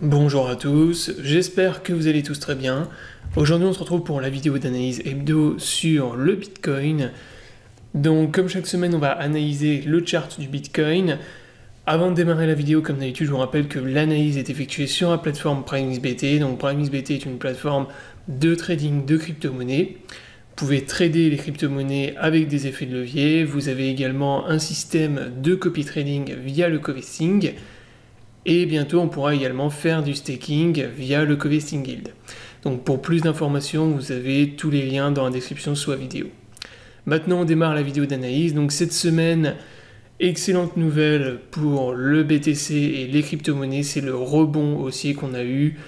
Bonjour à tous, j'espère que vous allez tous très bien. Aujourd'hui on se retrouve pour la vidéo d'analyse hebdo sur le Bitcoin. Donc comme chaque semaine on va analyser le chart du Bitcoin. Avant de démarrer la vidéo, comme d'habitude, je vous rappelle que l'analyse est effectuée sur la plateforme PrimeXBT. Donc PrimeXBT est une plateforme de trading de crypto-monnaies. Vous pouvez trader les crypto-monnaies avec des effets de levier. Vous avez également un système de copy trading via le covesting. Et bientôt, on pourra également faire du staking via le Covesting Guild. Donc pour plus d'informations, vous avez tous les liens dans la description sous la vidéo. Maintenant, on démarre la vidéo d'analyse. Donc cette semaine, excellente nouvelle pour le BTC et les crypto-monnaies, c'est le rebond haussier qu'on a eu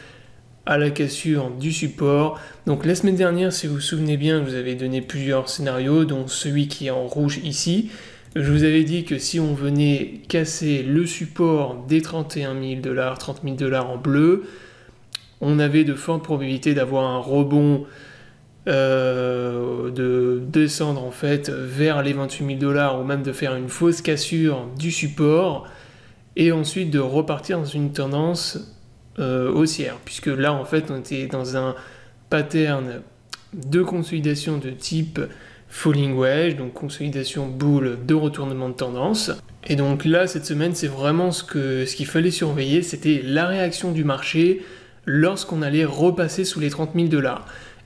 à la cassure du support. Donc la semaine dernière, si vous vous souvenez bien, je vous avais donné plusieurs scénarios, dont celui qui est en rouge ici. Je vous avais dit que si on venait casser le support des 31 000 $, 30 000 $ en bleu, on avait de fortes probabilités d'avoir un rebond, de descendre en fait vers les 28 000 $ ou même de faire une fausse cassure du support et ensuite de repartir dans une tendance haussière, puisque là en fait on était dans un pattern de consolidation de type falling wedge, donc consolidation boule de retournement de tendance. Et donc là, cette semaine, c'est vraiment ce qu'il fallait surveiller, c'était la réaction du marché lorsqu'on allait repasser sous les 30 000 $.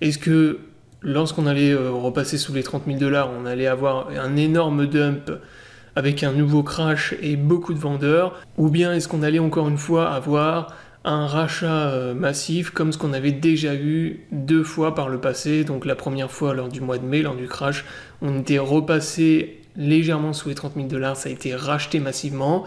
Est-ce que lorsqu'on allait repasser sous les 30 000 $, on allait avoir un énorme dump avec un nouveau crash et beaucoup de vendeurs, ou bien est-ce qu'on allait encore une fois avoir un rachat massif comme ce qu'on avait déjà eu 2 fois par le passé. Donc la première fois lors du mois de mai, lors du crash, on était repassé légèrement sous les 30 000 $, ça a été racheté massivement.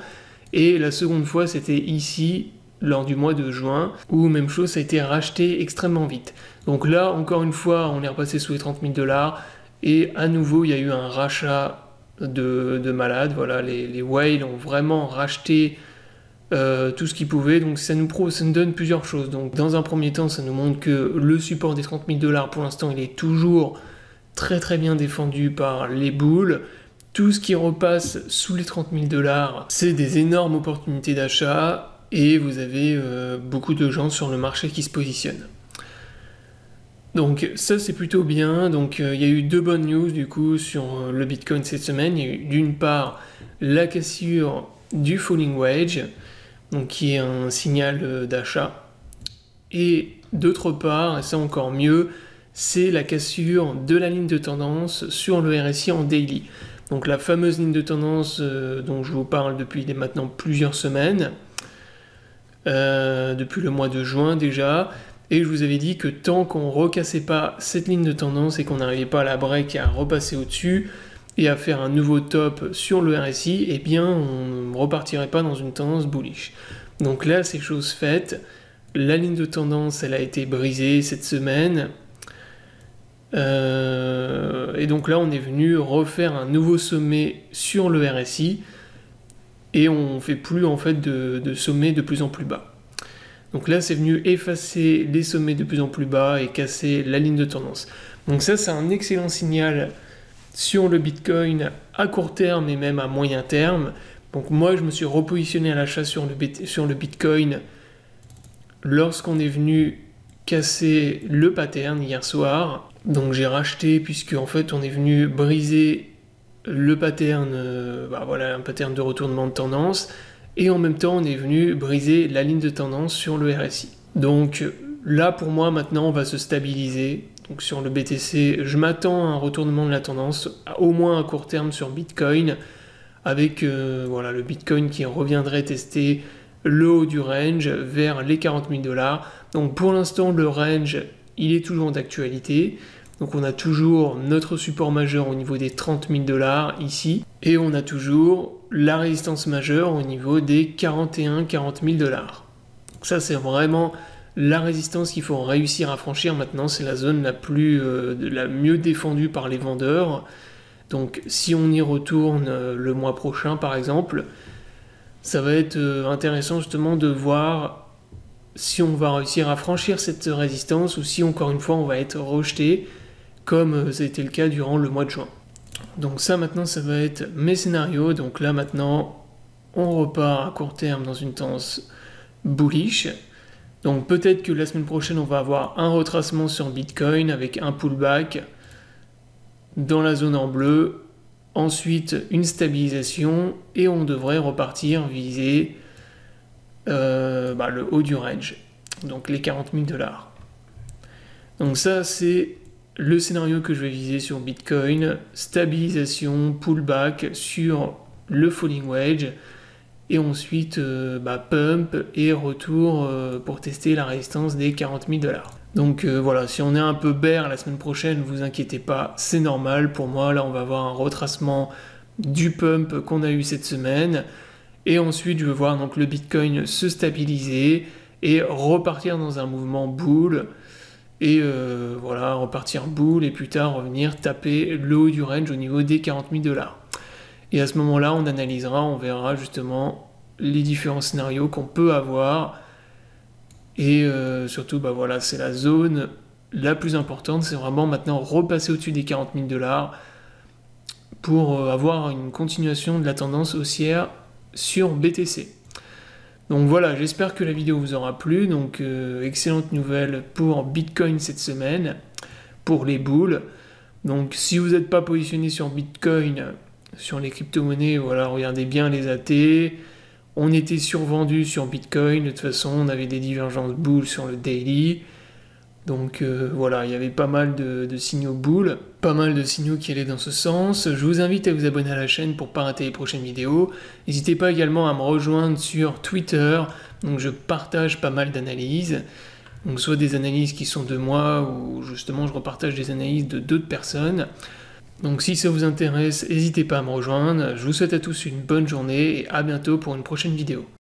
Et la seconde fois, c'était ici, lors du mois de juin, où même chose, ça a été racheté extrêmement vite. Donc là, encore une fois, on est repassé sous les 30 000 $, et à nouveau, il y a eu un rachat de malades. Voilà, les whales ont vraiment racheté tout ce qu'ils pouvaient, donc ça nous donne plusieurs choses. Donc dans un premier temps, ça nous montre que le support des 30 000 $, pour l'instant, il est toujours très très bien défendu par les boules. Tout ce qui repasse sous les 30 000 $, c'est des énormes opportunités d'achat, et vous avez beaucoup de gens sur le marché qui se positionnent. Donc ça c'est plutôt bien. Donc il y a eu 2 bonnes news du coup sur le Bitcoin cette semaine. Il y a eu d'une part la cassure du falling wedge, donc qui est un signal d'achat, et d'autre part, et c'est encore mieux, c'est la cassure de la ligne de tendance sur le RSI en daily. Donc la fameuse ligne de tendance dont je vous parle depuis maintenant plusieurs semaines, depuis le mois de juin déjà, et je vous avais dit que tant qu'on ne recassait pas cette ligne de tendance et qu'on n'arrivait pas à la break et à repasser au-dessus, et à faire un nouveau top sur le RSI, eh bien on ne repartirait pas dans une tendance bullish. Donc là, c'est chose faite. La ligne de tendance, elle a été brisée cette semaine. Et donc là, on est venu refaire un nouveau sommet sur le RSI. Et on ne fait plus en fait de sommets de plus en plus bas. Donc là, c'est venu effacer les sommets de plus en plus bas et casser la ligne de tendance. Donc ça, c'est un excellent signal sur le Bitcoin à court terme et même à moyen terme. Donc moi je me suis repositionné à l'achat sur le Bitcoin lorsqu'on est venu casser le pattern hier soir. Donc j'ai racheté puisque en fait on est venu briser le pattern, voilà, un pattern de retournement de tendance, et en même temps on est venu briser la ligne de tendance sur le RSI. Donc là pour moi maintenant on va se stabiliser. Donc sur le BTC, je m'attends à un retournement de la tendance, au moins à court terme sur Bitcoin, avec voilà, le Bitcoin qui reviendrait tester le haut du range vers les 40 000 $. Donc pour l'instant, le range, il est toujours d'actualité. Donc on a toujours notre support majeur au niveau des 30 000 $ ici, et on a toujours la résistance majeure au niveau des 41-40 000 $. Donc ça, c'est vraiment la résistance qu'il faut réussir à franchir maintenant. C'est la zone la mieux défendue par les vendeurs. Donc si on y retourne le mois prochain par exemple, ça va être intéressant justement de voir si on va réussir à franchir cette résistance ou si encore une fois on va être rejeté comme ça a été le cas durant le mois de juin. Donc ça maintenant ça va être mes scénarios. Donc là maintenant on repart à court terme dans une tendance bullish. Donc peut-être que la semaine prochaine, on va avoir un retracement sur Bitcoin avec un pullback dans la zone en bleu, ensuite une stabilisation, et on devrait repartir viser le haut du range, donc les 40 000 $. Donc ça, c'est le scénario que je vais viser sur Bitcoin, stabilisation, pullback sur le falling wedge, et ensuite pump et retour pour tester la résistance des 40 000 $. Donc voilà, si on est un peu bear la semaine prochaine, vous inquiétez pas, c'est normal. Pour moi, là, on va avoir un retracement du pump qu'on a eu cette semaine, et ensuite je vais voir donc le Bitcoin se stabiliser et repartir dans un mouvement bull, et repartir bull, et plus tard revenir taper le haut du range au niveau des 40 000 $. Et à ce moment-là, on analysera, on verra justement les différents scénarios qu'on peut avoir. Et surtout, c'est la zone la plus importante. C'est vraiment maintenant repasser au-dessus des 40 000 $ pour avoir une continuation de la tendance haussière sur BTC. Donc voilà, j'espère que la vidéo vous aura plu. Donc excellente nouvelle pour Bitcoin cette semaine, pour les bulls. Donc si vous n'êtes pas positionné sur Bitcoin, sur les crypto-monnaies, voilà, regardez bien les AT. On était survendu sur Bitcoin, de toute façon, on avait des divergences bulles sur le daily. Donc il y avait pas mal de signaux bulles, pas mal de signaux qui allaient dans ce sens. Je vous invite à vous abonner à la chaîne pour ne pas rater les prochaines vidéos. N'hésitez pas également à me rejoindre sur Twitter, donc je partage pas mal d'analyses. Donc soit des analyses qui sont de moi, ou justement je repartage des analyses de d'autres personnes. Donc si ça vous intéresse, n'hésitez pas à me rejoindre. Je vous souhaite à tous une bonne journée et à bientôt pour une prochaine vidéo.